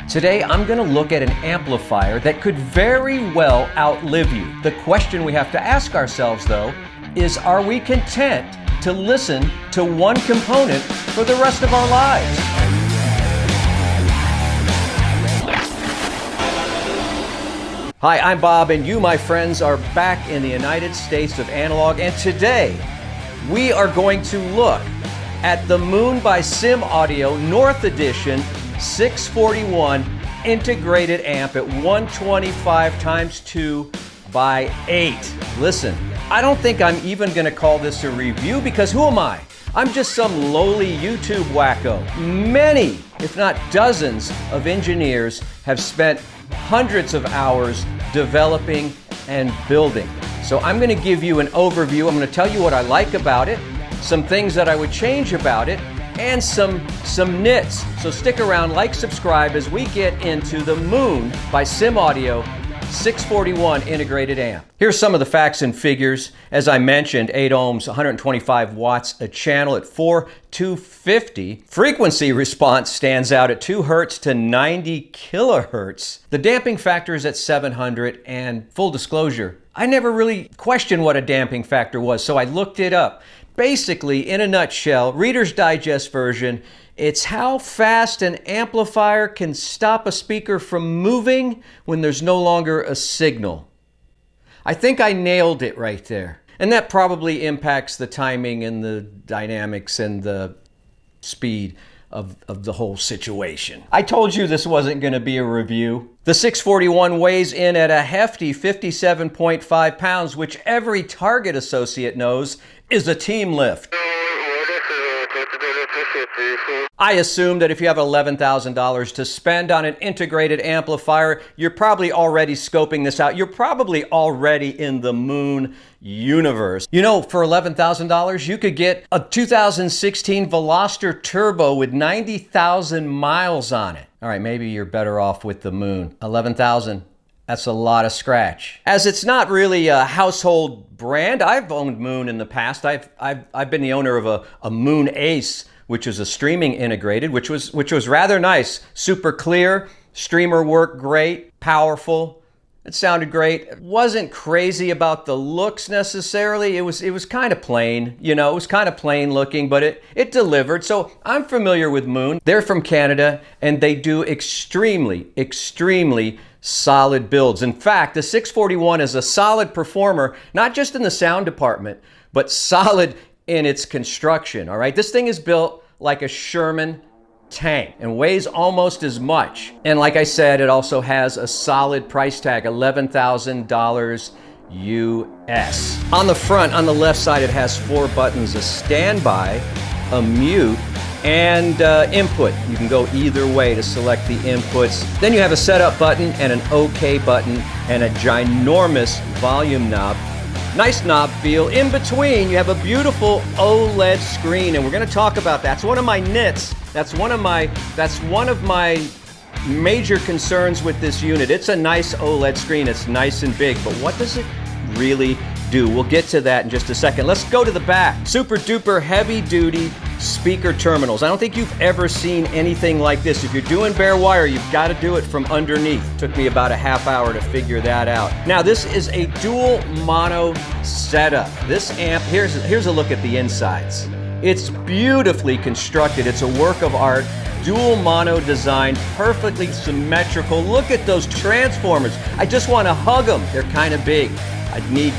Today I'm going to look at an amplifier that could very well outlive you. The question we have to ask ourselves though is, are we content to listen to one component for the rest of our lives? Hi, I'm Bob, and you, my friends, are back in the United States of Analog, and today we are going to look at the Moon by Sim Audio North Edition 641 integrated amp at 125 times 2 by 8. Listen, I don't think I'm even going to call this a review, because who am I? I'm just some lowly YouTube wacko. Many, if not dozens, of engineers have spent hundreds of hours developing and building. So I'm going to give you an overview. I'm going to tell you what I like about it, some things that I would change about it, and some nits. So stick around, like, subscribe as we get into the Moon by Sim Audio 641 integrated amp. Here's some of the facts and figures. As I mentioned, 8 ohms, 125 watts a channel at 4,250. Frequency response stands out at 2 hertz to 90 kilohertz. The damping factor is at 700, and full disclosure, I never really questioned what a damping factor was, so I looked it up. Basically, in a nutshell, Reader's Digest version, it's how fast an amplifier can stop a speaker from moving when there's no longer a signal. I think I nailed it right there. And that probably impacts the timing and the dynamics and the speed of the whole situation. I told you this wasn't going to be a review. The 641 weighs in at a hefty 57.5 pounds, which every Target associate knows is a team lift. I assume that if you have $11,000 to spend on an integrated amplifier, you're probably already scoping this out. You're probably already in the Moon universe. You know, for $11,000, you could get a 2016 Veloster Turbo with 90,000 miles on it. All right, maybe you're better off with the Moon. 11,000. That's a lot of scratch. As it's not really a household brand, I've owned Moon in the past. I've been the owner of a Moon Ace, which is a streaming integrated, which was rather nice. Super clear, streamer worked great, powerful. It sounded great. It wasn't crazy about the looks necessarily. It was kind of plain, you know, it was kind of plain looking, but it delivered. So I'm familiar with Moon. They're from Canada, and they do extremely solid builds. In fact, the 641 is a solid performer, not just in the sound department, but solid in its construction, all right? This thing is built like a Sherman tank and weighs almost as much. And like I said, it also has a solid price tag, $11,000 US. On the front, on the left side, it has 4 buttons, a standby, a mute, and input. You can go either way to select the inputs. Then you have a setup button and an OK button and a ginormous volume knob. Nice knob feel. In between, you have a beautiful OLED screen, and we're going to talk about that. That's one of my nits. That's one of my major concerns with this unit. It's a nice OLED screen. It's nice and big, but what does it really do? We'll get to that in just a second. Let's go to the back. Super duper heavy duty speaker terminals. I don't think you've ever seen anything like this. If you're doing bare wire, you've got to do it from underneath. Took me about a half hour to figure that out. Now, this is a dual mono setup. This amp, here's a look at the insides. It's beautifully constructed. It's a work of art. Dual mono design, perfectly symmetrical. Look at those transformers. I just want to hug them. They're kind of big. I'd need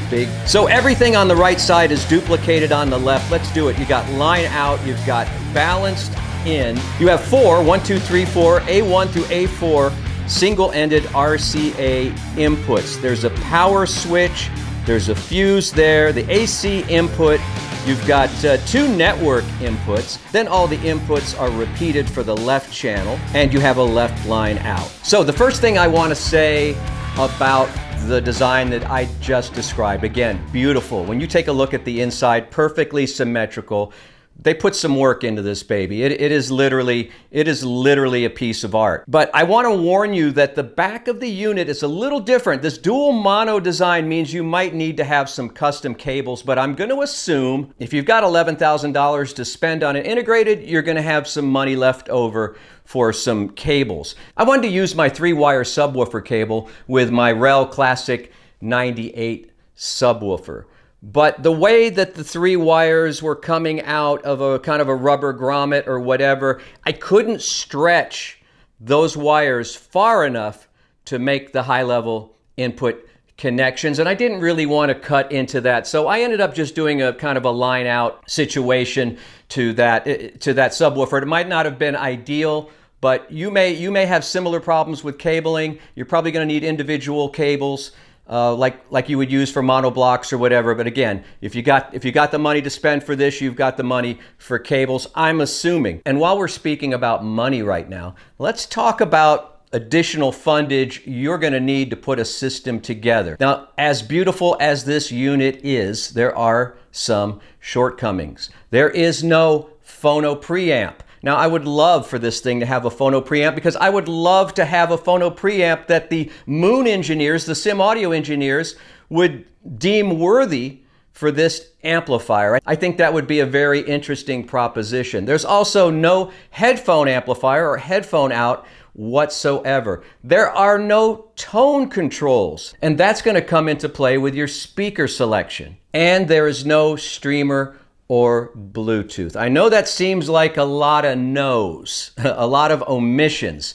big. So everything on the right side is duplicated on the left. Let's do it. You got line out, you've got balanced in. You have 4, 1, 2, 3, 4, A1 through A4 single-ended RCA inputs. There's a power switch, there's a fuse there, the AC input. You've got 2 network inputs, then all the inputs are repeated for the left channel, and you have a left line out. So the first thing I want to say about the design that I just described, again, beautiful. When you take a look at the inside, perfectly symmetrical, They put some work into this baby. It is literally a piece of art. But I want to warn you that the back of the unit is a little different. This dual mono design means you might need to have some custom cables, but I'm going to assume if you've got $11,000 to spend on an integrated, you're going to have some money left over for some cables. I wanted to use my 3-wire subwoofer cable with my Rel Classic 98 subwoofer. But the way that the 3 wires were coming out of a kind of a rubber grommet or whatever, I couldn't stretch those wires far enough to make the high-level input connections, and I didn't really want to cut into that. So I ended up just doing a kind of a line-out situation to that subwoofer. It might not have been ideal, but you may have similar problems with cabling. You're probably going to need individual cables. Like you would use for monoblocks or whatever. But again, if you got the money to spend for this, you've got the money for cables, I'm assuming. And while we're speaking about money right now, let's talk about additional fundage you're going to need to put a system together. Now, as beautiful as this unit is, there are some shortcomings. There is no Phono Preamp. Now, I would love for this thing to have a Phono Preamp, because I would love to have a Phono Preamp that the Moon engineers, the sim audio engineers, would deem worthy for this amplifier. I think that would be a very interesting proposition. There's also no headphone amplifier or headphone out whatsoever. There are no tone controls, and that's going to come into play with your speaker selection. And there is no streamer or Bluetooth. I know that seems like a lot of no's, a lot of omissions.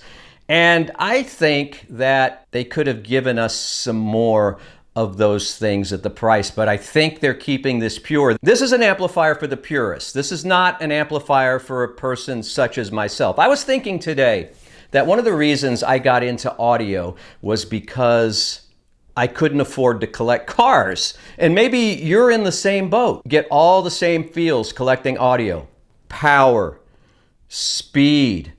And I think that they could have given us some more of those things at the price, but I think they're keeping this pure. This is an amplifier for the purists. This is not an amplifier for a person such as myself. I was thinking today that one of the reasons I got into audio was because I couldn't afford to collect cars. And maybe you're in the same boat. Get all the same feels collecting audio. Power, speed,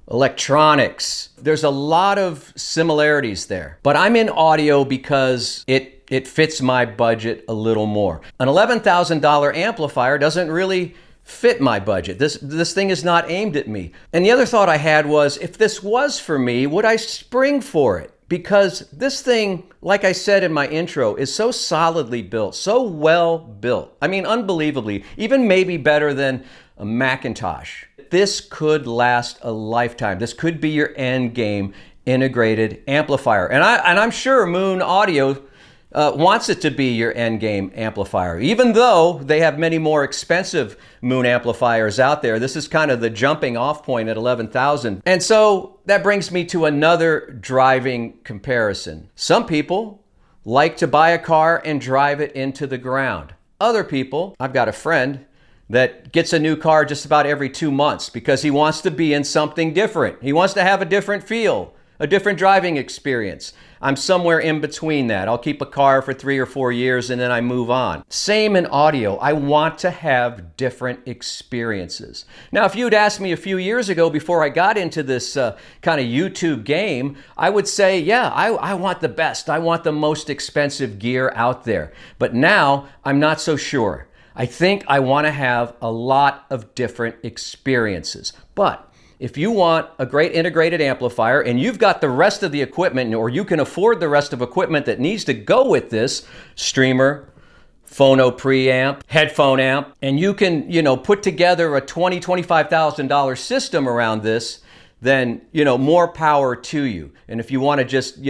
electronics. There's a lot of similarities there. But I'm in audio because it fits my budget a little more. An $11,000 amplifier doesn't really fit my budget. This thing is not aimed at me. And the other thought I had was, if this was for me, would I spring for it? Because this thing, like I said in my intro, is so solidly built, so well built. I mean, unbelievably, even maybe better than a Macintosh. This could last a lifetime. This could be your end game integrated amplifier. And I'm sure Moon Audio wants it to be your end game amplifier. Even though they have many more expensive Moon amplifiers out there, this is kind of the jumping off point at $11,000. And so that brings me to another driving comparison. Some people like to buy a car and drive it into the ground. Other people, I've got a friend that gets a new car just about every 2 months because he wants to be in something different. He wants to have a different feel, a different driving experience. I'm somewhere in between that. I'll keep a car for 3 or 4 years and then I move on. Same in audio. I want to have different experiences. Now, if you'd asked me a few years ago before I got into this kind of YouTube game, I would say, yeah, I want the best. I want the most expensive gear out there. But now I'm not so sure. I think I want to have a lot of different experiences. But if you want a great integrated amplifier and you've got the rest of the equipment, or you can afford the rest of equipment that needs to go with this streamer, Phono Preamp, headphone amp, and you can, put together a $20,000, $25,000 system around this, then, more power to you. And if you want to just,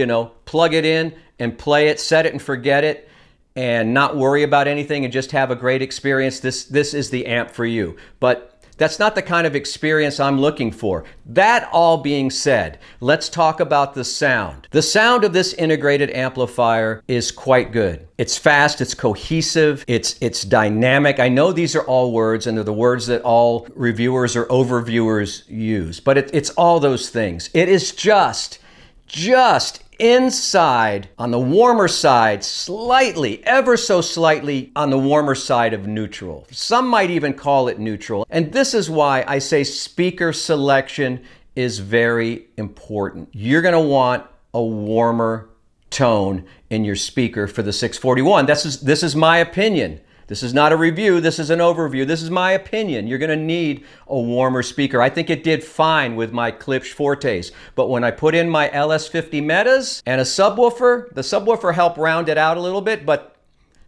plug it in and play it, set it and forget it, and not worry about anything and just have a great experience, this is the amp for you. But that's not the kind of experience I'm looking for. That all being said, let's talk about the sound. The sound of this integrated amplifier is quite good. It's fast, it's cohesive, it's dynamic. I know these are all words, and they're the words that all reviewers or overviewers use, but it's all those things. It is just inside, on the warmer side, slightly, ever so slightly on the warmer side of neutral. Some might even call it neutral. And this is why I say speaker selection is very important. You're going to want a warmer tone in your speaker for the 641. This is my opinion. This is not a review, this is an overview. This is my opinion. You're gonna need a warmer speaker. I think it did fine with my Klipsch Fortes, but when I put in my LS50 Metas and a subwoofer, the subwoofer helped round it out a little bit, but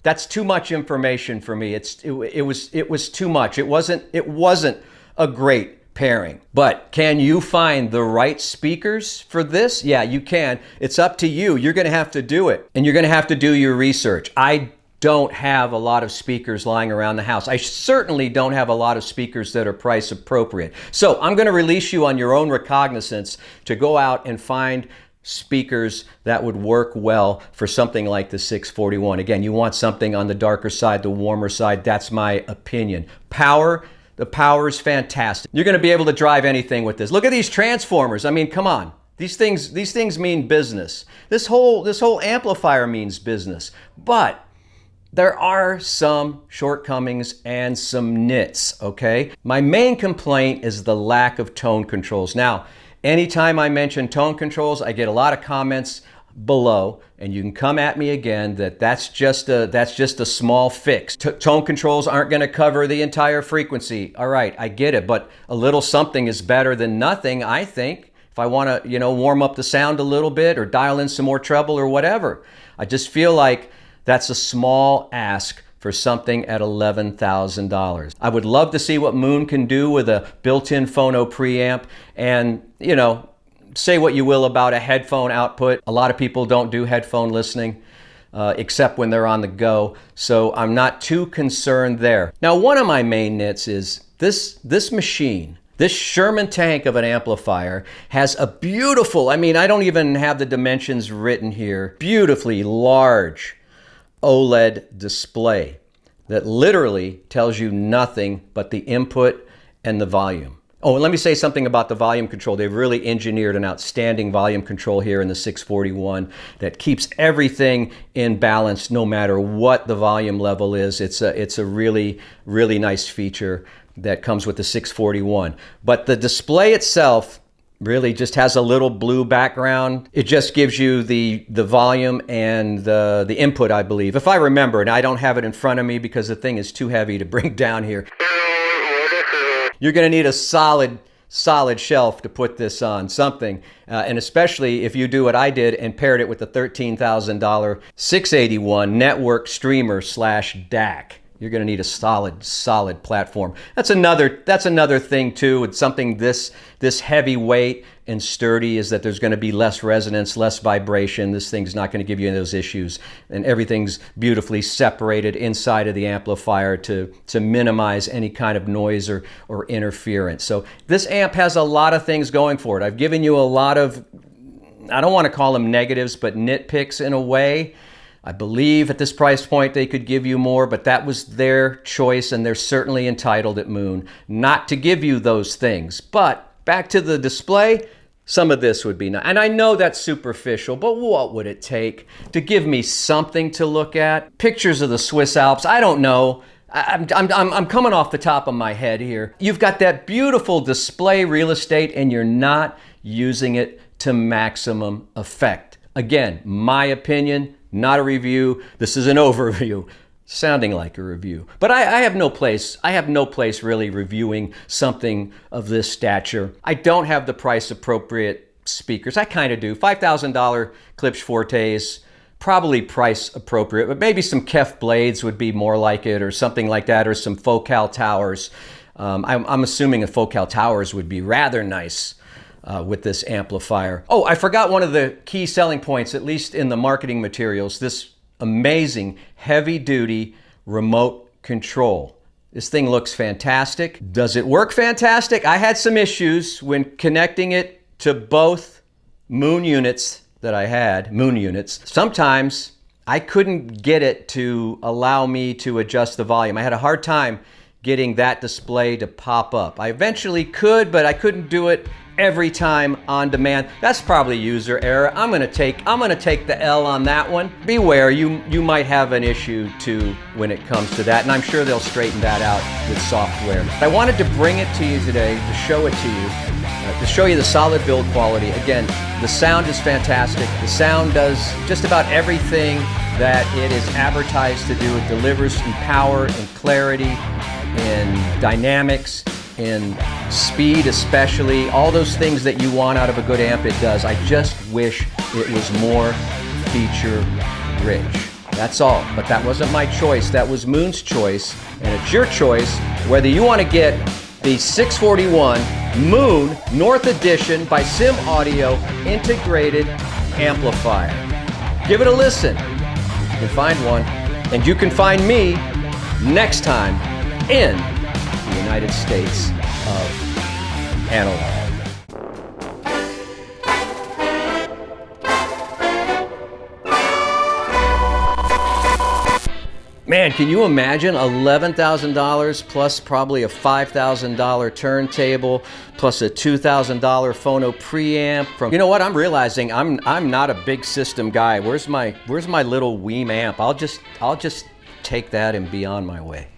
that's too much information for me. It was too much. It wasn't a great pairing. But can you find the right speakers for this? Yeah, you can. It's up to you. You're gonna have to do it, and you're gonna have to do your research. I don't have a lot of speakers lying around the house. I certainly don't have a lot of speakers that are price appropriate. So I'm gonna release you on your own recognizance to go out and find speakers that would work well for something like the 641. Again, you want something on the darker side, the warmer side. That's my opinion. Power, the power is fantastic. You're gonna be able to drive anything with this. Look at these transformers. I mean, come on. These things mean business. This whole amplifier means business. But there are some shortcomings and some nits, okay? My main complaint is the lack of tone controls. Now, anytime I mention tone controls, I get a lot of comments below, and you can come at me again that's just a small fix. Tone controls aren't going to cover the entire frequency. All right, I get it, but a little something is better than nothing, I think. If I want to, warm up the sound a little bit or dial in some more treble or whatever. I just feel like that's a small ask for something at $11,000. I would love to see what Moon can do with a built-in phono preamp, and say what you will about a headphone output. A lot of people don't do headphone listening except when they're on the go, so I'm not too concerned there. Now, one of my main nits is this machine. This Sherman tank of an amplifier has a beautiful, I don't even have the dimensions written here, beautifully large OLED display that literally tells you nothing but the input and the volume. Oh, and let me say something about the volume control. They've really engineered an outstanding volume control here in the 641 that keeps everything in balance no matter what the volume level is. It's a really, really nice feature that comes with the 641. But the display itself really just has a little blue background. It just gives you the volume and the input, I believe. If I remember, and I don't have it in front of me because the thing is too heavy to bring down here. You're gonna need a solid shelf to put this on, something. And especially if you do what I did and paired it with the $13,000 681 network streamer / DAC. You're going to need a solid platform. That's another thing too. With something this heavyweight and sturdy is that there's going to be less resonance, less vibration. This thing's not going to give you those issues, and everything's beautifully separated inside of the amplifier to minimize any kind of noise or interference. So this amp has a lot of things going for it. I've given you a lot of, I don't want to call them negatives, but nitpicks in a way. I believe at this price point they could give you more, but that was their choice, and they're certainly entitled at Moon not to give you those things. But back to the display, some of this would be nice. And I know that's superficial, but what would it take to give me something to look at? Pictures of the Swiss Alps, I don't know. I'm coming off the top of my head here. You've got that beautiful display real estate, and you're not using it to maximum effect. Again, my opinion, not a review. This is an overview, sounding like a review. But I have no place really reviewing something of this stature. I don't have the price appropriate speakers. I kind of do. $5,000 Klipsch Fortes, probably price appropriate, but maybe some Kef blades would be more like it, or something like that, or some Focal towers. I'm assuming a Focal towers would be rather nice with this amplifier. Oh, I forgot one of the key selling points, at least in the marketing materials, this amazing heavy-duty remote control. This thing looks fantastic. Does it work fantastic? I had some issues when connecting it to both Moon units that I had, Moon units. Sometimes I couldn't get it to allow me to adjust the volume. I had a hard time getting that display to pop up. I eventually could, but I couldn't do it every time on demand. That's probably user error. I'm gonna take the L on that one. Beware, you might have an issue too when it comes to that, and I'm sure they'll straighten that out with software. I wanted to bring it to you today to show it to you, to show you the solid build quality. Again, the sound is fantastic. The sound does just about everything that it is advertised to do. It delivers in power and clarity, in dynamics, in speed especially, all those things that you want out of a good amp, it does. I just wish it was more feature rich. That's all, but that wasn't my choice, that was Moon's choice, and it's your choice whether you want to get the 641 Moon North Edition by Sim Audio integrated amplifier. Give it a listen. You can find one, and you can find me next time in the United States of Analog. Man, can you imagine $11,000 plus probably a $5,000 turntable plus a $2,000 Phono Preamp from, you know what, I'm realizing I'm not a big system guy. Where's my little WiiM amp? I'll just take that and be on my way.